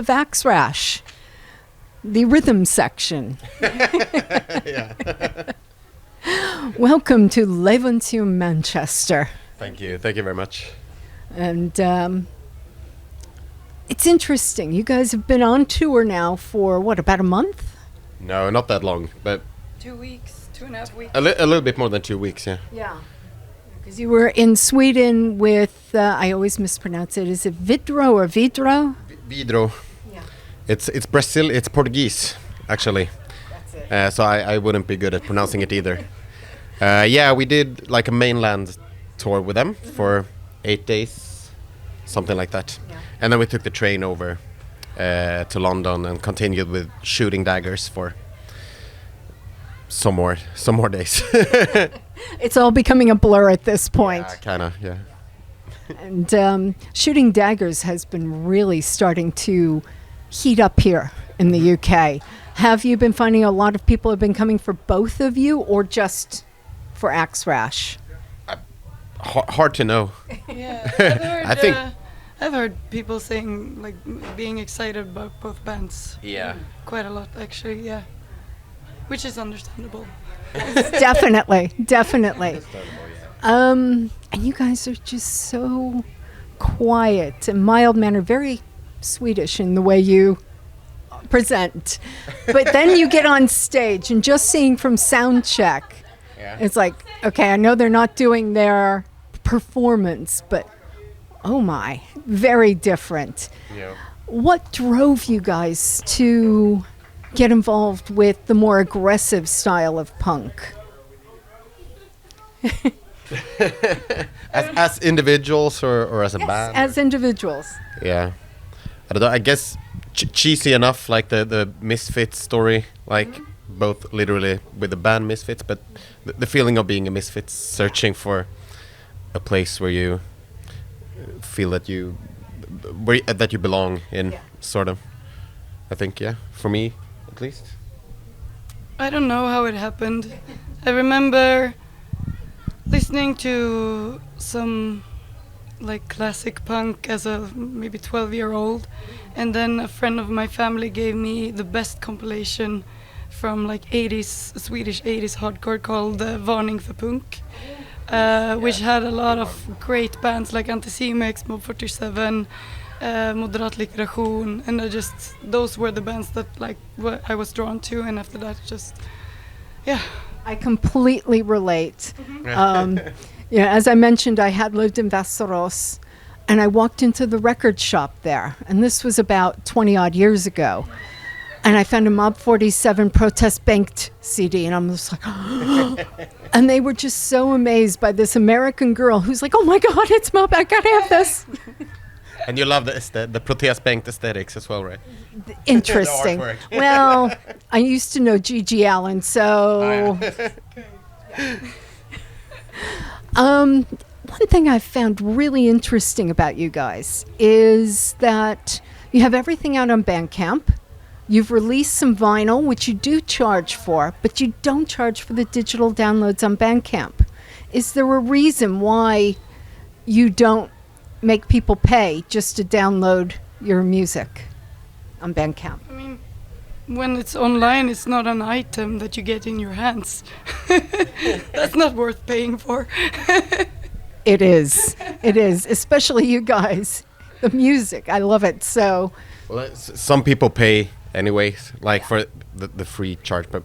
half of RASH, the rhythm section. Welcome to Levy, Manchester. Thank you very much. And it's interesting. You guys have been on tour now for, what, about a month? No, not that long, but 2 weeks, 2.5 weeks. a little bit more than 2 weeks, yeah. Yeah. Because you were in Sweden with, I always mispronounce it, is it Vidro or Vidro? Vidro. Yeah. It's Brazil, it's Portuguese, actually. That's it. So I wouldn't be good at pronouncing it either. Yeah, we did like a mainland tour with them for 8 days, something like that. Yeah. And then we took the train over to London and continued with shooting daggers for some more days. It's all becoming a blur at this point. Kinda, yeah. And shooting daggers has been really starting to heat up here in the UK. Have you been finding a lot of people have been coming for both of you or just for RASH? Hard to know. Yeah, I've heard, I think- I've heard people saying, like, being excited about both bands. Yeah. Quite a lot, actually, yeah. Which is understandable. Definitely. And you guys are just so quiet and mild-mannered, very Swedish in the way you present. But then you get on stage and just seeing from sound check, it's like, okay, I know they're not doing their performance, but oh my, very different. Yeah. What drove you guys to get involved with the more aggressive style of punk? As individuals or as a band? As individuals. Yeah. I don't know, I guess cheesy enough, like the Misfits story, like both literally with the band Misfits, but the feeling of being a Misfits, searching for a place where you feel that you belong in, sort of. I think, yeah, for me at least. I don't know how it happened. I remember listening to some like classic punk as a maybe 12-year-old, and then a friend of my family gave me the best compilation from like 80s Swedish 80s hardcore called Varning för Punk, which had a lot of great bands like Anticimex, Mob 47, Moderat Likvidation, and those were the bands that like I was drawn to, and after that I completely relate. As I mentioned, I had lived in Västerås, and I walked into the record shop there, and this was about 20 odd years ago, and I found a Mob 47 Protest Banked CD, and I'm just like, and they were just so amazed by this American girl who's like, oh my God, it's Mob, I gotta have this. And you love the Protest Bank aesthetics as well, right? Interesting. The artwork. Well, I used to know Gigi Allen, so... One thing I've found really interesting about you guys is that you have everything out on Bandcamp. You've released some vinyl, which you do charge for, but you don't charge for the digital downloads on Bandcamp. Is there a reason why you don't make people pay just to download your music on Bandcamp? I mean, when it's online, it's not an item that you get in your hands. That's not worth paying for. It is, especially you guys. The music, I love it. So, well, some people pay anyways, like for the free charge, but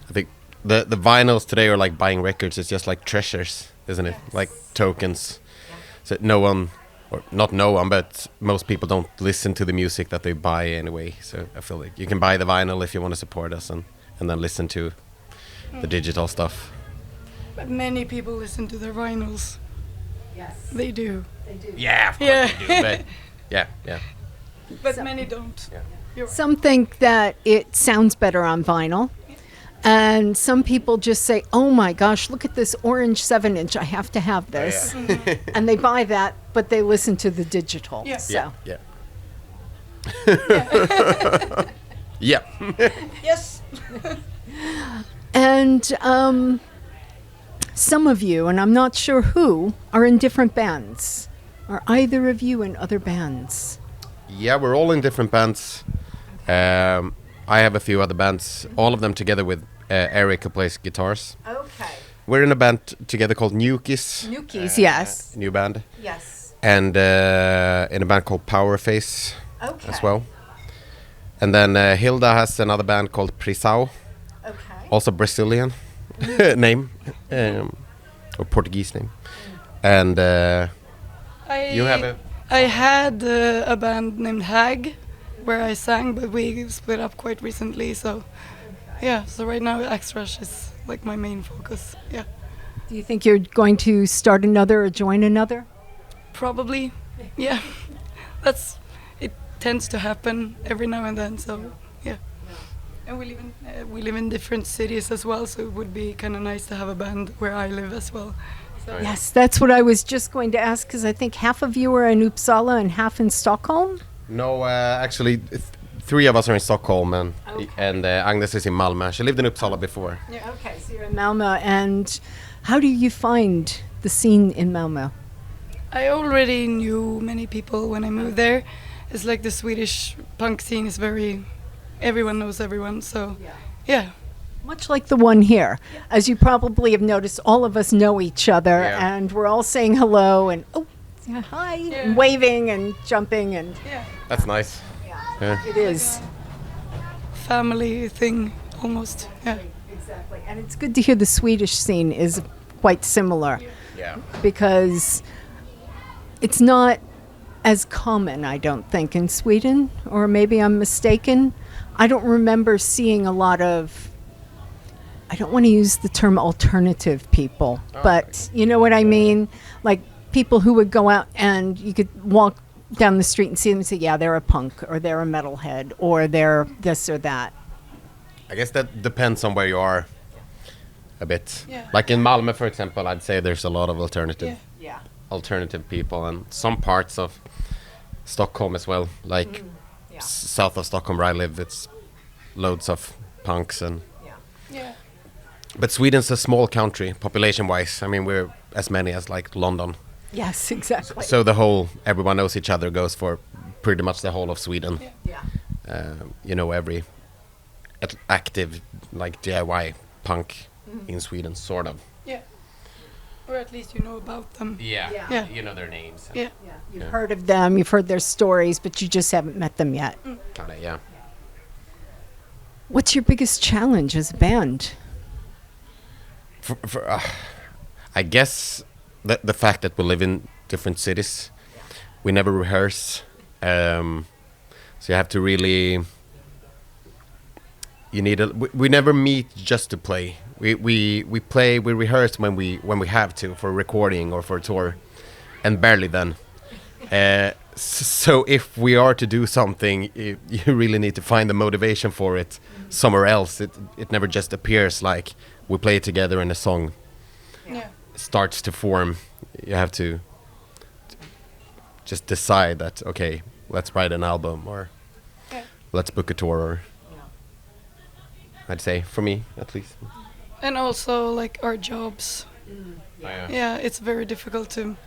I think the vinyls today are like buying records. It's just like treasures, isn't it? Like tokens. So no one, or not no one, but most people don't listen to the music that they buy anyway. So I feel like you can buy the vinyl if you want to support us, and then listen to the digital stuff. But many people listen to their vinyls. yes, They do. they do. Yeah, of course Yeah. they do, but yeah. But So- many don't. Yeah. You're right. Some think that it sounds better on vinyl. And some people just say, oh my gosh, look at this orange 7-inch. I have to have this. And they buy that, but they listen to the digital. Yeah. So. Yeah. Yeah. Yes. And some of you, and I'm not sure who, are in different bands. Are either of you in other bands? Yeah, we're all in different bands. I have a few other bands, all of them together with Eric, who plays guitars. Okay. We're in a band together called Nukis. Nukis, yes. New band. Yes. And in a band called Powerface as well. And then Hilda has another band called Prisao, also Brazilian name, or Portuguese name. And you have a... I had a band named Hag, where I sang, but we split up quite recently. So, yeah. So right now, X-Rush is like my main focus. Yeah. Do you think you're going to start another or join another? Probably. Yeah. It tends to happen every now and then. So, yeah. And we live in different cities as well. So it would be kind of nice to have a band where I live as well. So. Yes, that's what I was just going to ask, because I think half of you are in Uppsala and half in Stockholm. No, actually, three of us are in Stockholm, and Agnes is in Malmö. She lived in Uppsala before. Yeah, okay, so you're in Malmö. And how do you find the scene in Malmö? I already knew many people when I moved there. It's like the Swedish punk scene is everyone knows everyone, so yeah. Much like the one here. As you probably have noticed, all of us know each other, and we're all saying hello and hi, and waving and jumping, and that's nice. Yeah. It is. Family thing, almost. Yeah. Exactly. And it's good to hear the Swedish scene is quite similar. Yeah. Because it's not as common, I don't think, in Sweden, or maybe I'm mistaken. I don't remember seeing a lot of, I don't want to use the term alternative people, but you know what I mean? Like people who would go out and you could walk down the street and see them and say, yeah, they're a punk, or they're a metalhead, or they're this or that. I guess that depends on where you are a bit. Yeah. Like in Malmö, for example, I'd say there's a lot of alternative people, and some parts of Stockholm as well. Like south of Stockholm where I live, it's loads of punks and... Yeah. But Sweden's a small country, population-wise. I mean, we're as many as like London. Yes, exactly. So everyone knows each other, goes for pretty much the whole of Sweden. You know, every active like DIY punk in Sweden, sort of. Yeah. Or at least you know about them. Yeah. You know their names. Yeah. You've heard of them, you've heard their stories, but you just haven't met them yet. Kinda, yeah. What's your biggest challenge as a band? I guess the fact that we live in different cities, we never rehearse, so you have to really. We never meet just to play. We play, we rehearse when we have to for recording or for a tour, and barely then. So if we are to do something, you really need to find the motivation for it somewhere else. It never just appears like we play it together and a song starts to form. You have to just decide that, okay, let's write an album, or let's book a tour, or I'd say, for me at least. And also like our jobs. Yeah, it's very difficult to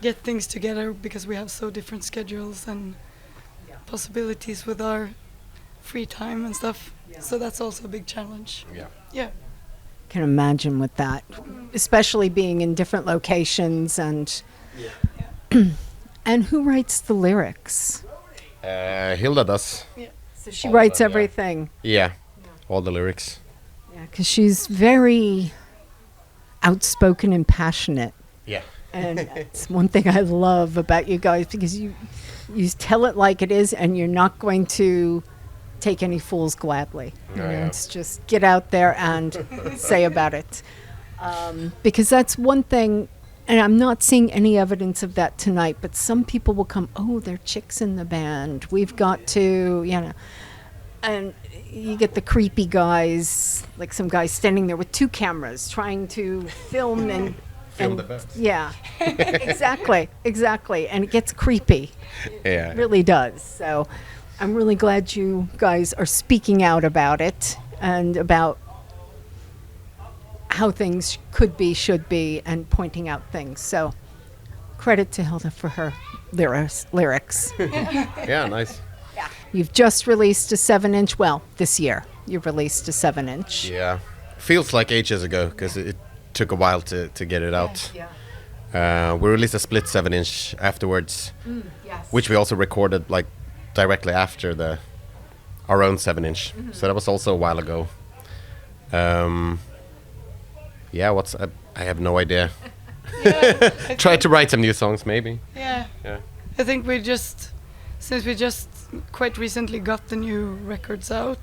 get things together because we have so different schedules and possibilities with our free time and stuff. So that's also a big challenge. Yeah. Can imagine with that, especially being in different locations and and who writes the lyrics? Hilda does. So she writes everything. Yeah, all the lyrics. Yeah, because she's very outspoken and passionate. Yeah. And it's one thing I love about you guys, because you tell it like it is, and you're not going to take any fools gladly. It's just get out there and say about it. Because that's one thing, and I'm not seeing any evidence of that tonight, but some people will come, oh, there are chicks in the band. We've got to, and you get the creepy guys, like some guys standing there with 2 cameras trying to film and the best. Yeah, exactly. And it gets creepy. Yeah. It really does. So I'm really glad you guys are speaking out about it and about how things could be, should be, and pointing out things. So credit to Hilda for her lyrics. Yeah, nice. You've just released a 7-inch. Well, this year you've released a 7-inch. Yeah, feels like ages ago because it took a while to get it out. We released a split 7-inch afterwards, which we also recorded like directly after our own 7-inch. So that was also a while ago. Yeah, I have no idea. Try to write some new songs, maybe. Yeah. I think since we just quite recently got the new records out.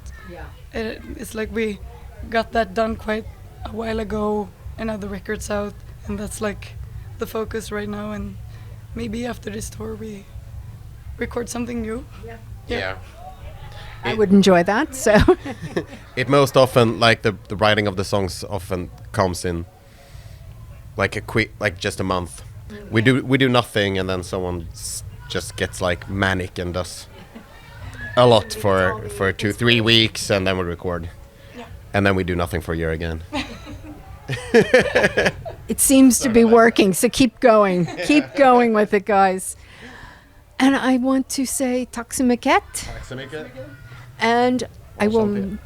It's like we got that done quite a while ago, and now the record's out, and that's like the focus right now. And maybe after this tour we record something new. Yeah. I would enjoy that. So It most often, like the writing of the songs often comes in like a quick, like just a month. We do nothing, and then someone just gets like manic and does a lot for 2-3 weeks, and then we record, and then we do nothing for a year again. it seems to be working. So keep going with it, guys. And I want to say tack så mycket. And I will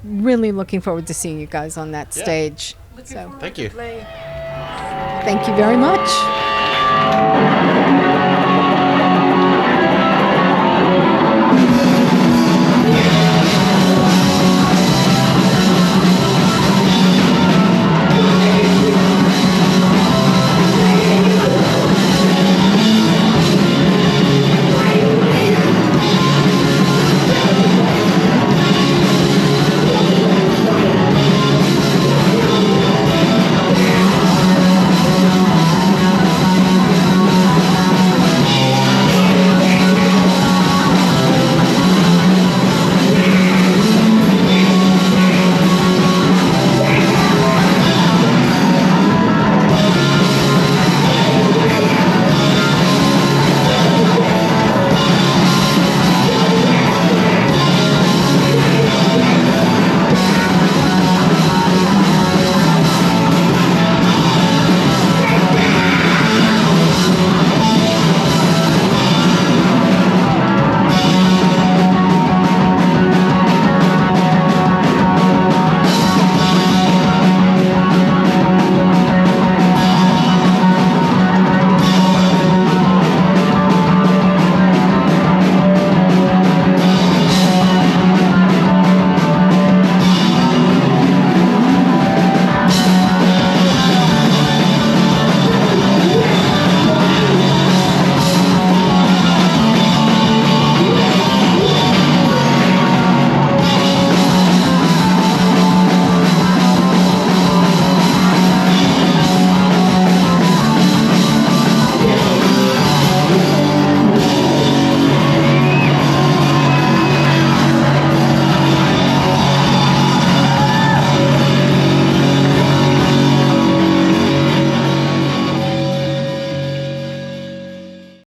really looking forward to seeing you guys on that stage. So Thank you. thank you very much.